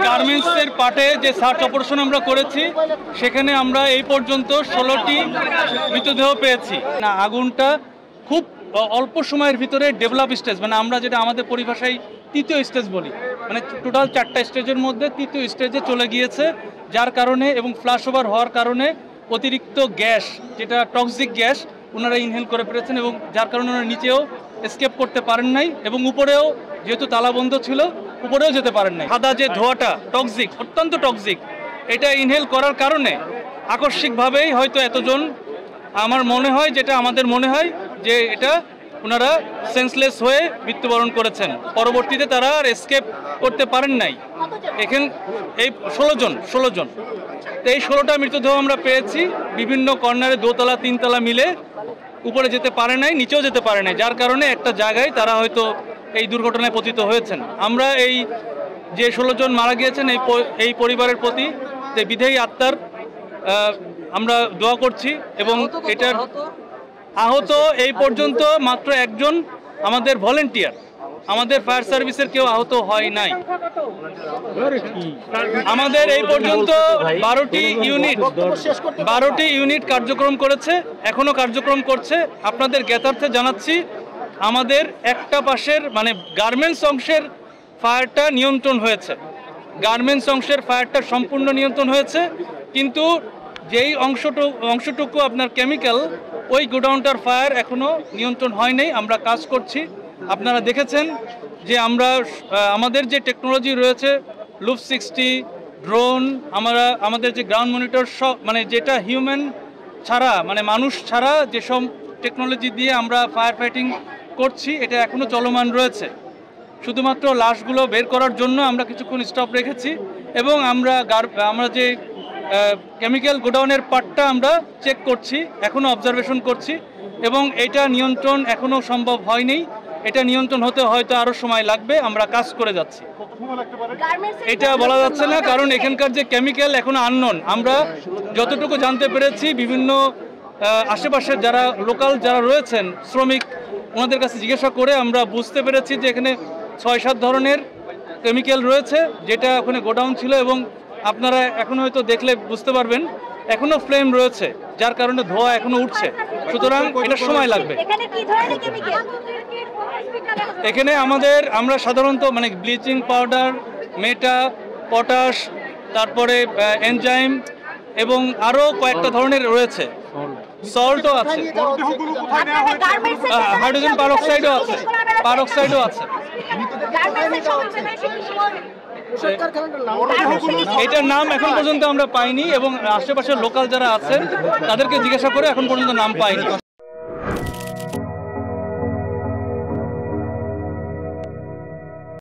গার্মেন্টসের পাটে যে সার্চ অপারেশন আমরা করেছি সেখানে আমরা এই পর্যন্ত 16টি মৃতদেহ পেয়েছি। না, আগুনটা খুব অল্প সময়ের ভিতরে ডেভেলপ স্টেজ, মানে আমরা যেটা আমাদের পরিভাষায় তৃতীয় স্টেজ বলি, মানে টোটাল 4টা স্টেজের মধ্যে তৃতীয় স্টেজে চলে গিয়েছে, যার কারণে এবং ফ্ল্যাশ ওভার হওয়ার কারণে অতিরিক্ত গ্যাস, যেটা টক্সিক গ্যাস, ওনারা ইনহেল করে ফেলেছেন এবং যার কারণে ওনারা নিচেও এসকেপ করতে পারেন নাই এবং উপরেও যেহেতু তালাবন্ধ ছিল উপরেও যেতে পারেন নাই। সাদা যে ধোঁয়াটা টক্সিক, অত্যন্ত টক্সিক, এটা ইনহেল করার কারণে আকস্মিকভাবেই হয়তো এতজন, আমার মনে হয়, যেটা আমাদের মনে হয় যে এটা ওনারা সেন্সলেস হয়ে মৃত্যুবরণ করেছেন। পরবর্তীতে তারা আর এসকেপ করতে পারেন নাই। এখানে এই 16 জন, তো এই 16টা মৃতদেহ আমরা পেয়েছি বিভিন্ন কর্নারে, দোতলা 3 তলা মিলে, উপরে যেতে পারে নাই, নিচেও যেতে পারে নাই, যার কারণে একটা জায়গায় তারা হয়তো এই দুর্ঘটনায় পতিত হয়েছেন। আমরা এই যে 16 জন মারা গিয়েছেন এই পরিবারের প্রতি বিদেহী আত্মার আমরা দোয়া করছি এবং এটার আহত এই পর্যন্ত মাত্র একজন আমাদের ভলেন্টিয়ার, আমাদের ফায়ার সার্ভিসের কেউ আহত হয় নাই। আমাদের এই পর্যন্ত 12টি ইউনিট কার্যক্রম করেছে, এখনো কার্যক্রম করছে। আপনাদের জ্ঞাতার্থে জানাচ্ছি, আমাদের একটা পাশের মানে গার্মেন্টস অংশের ফায়ারটা নিয়ন্ত্রণ হয়েছে, গার্মেন্টস অংশের ফায়ারটা সম্পূর্ণ নিয়ন্ত্রণ হয়েছে, কিন্তু যেই অংশটুকু আপনার কেমিক্যাল, ওই গোডাউনটার ফায়ার এখনো নিয়ন্ত্রণ হয় নাই। আমরা কাজ করছি। আপনারা দেখেছেন যে আমরা আমাদের যে টেকনোলজি রয়েছে, লুপ 60, ড্রোন, আমাদের যে গ্রাউন্ড মনিটর, সব মানে যেটা হিউম্যান ছাড়া, মানে মানুষ ছাড়া যেসব টেকনোলজি দিয়ে আমরা ফায়ার ফাইটিং করছি, এটা এখনো চলমান রয়েছে। শুধুমাত্র লাশগুলো বের করার জন্য আমরা কিছুক্ষণ স্টপ রেখেছি এবং আমরা যে কেমিক্যাল গোডাউনের পার্টটা আমরা চেক করছি, এখনও অবজারভেশন করছি এবং এটা নিয়ন্ত্রণ এখনও সম্ভব হয়নি। এটা নিয়ন্ত্রণ হতে হয়তো আরও সময় লাগবে, আমরা কাজ করে যাচ্ছি। এটা বলা যাচ্ছে না, কারণ এখানকার যে কেমিক্যাল এখনো আননোন। আমরা যতটুকু জানতে পেরেছি, বিভিন্ন আশেপাশের যারা লোকাল যারা রয়েছেন শ্রমিক, ওনাদের কাছে জিজ্ঞাসা করে আমরা বুঝতে পেরেছি যে এখানে 6-7 ধরনের কেমিক্যাল রয়েছে, যেটা ওখানে গোডাউন ছিল এবং আপনারা এখন হয়তো দেখলে বুঝতে পারবেন এখনো ফ্লেম রয়েছে, যার কারণে ধোঁয়া এখনো উঠছে। সুতরাং এটা সময় লাগবে। এখানে আমরা সাধারণত মানে ব্লিচিং পাউডার, মেটা, পটাশ, তারপরে এনজাইম এবং আরও কয়েকটা ধরনের রয়েছে, সল্টও আছে, হাইড্রোজেন পারঅক্সাইডও আছে। এটার নাম এখন পর্যন্ত আমরা পাইনি এবং আশেপাশের লোকাল যারা আছেন তাদেরকে জিজ্ঞাসা করে এখন পর্যন্ত নাম পাইনি।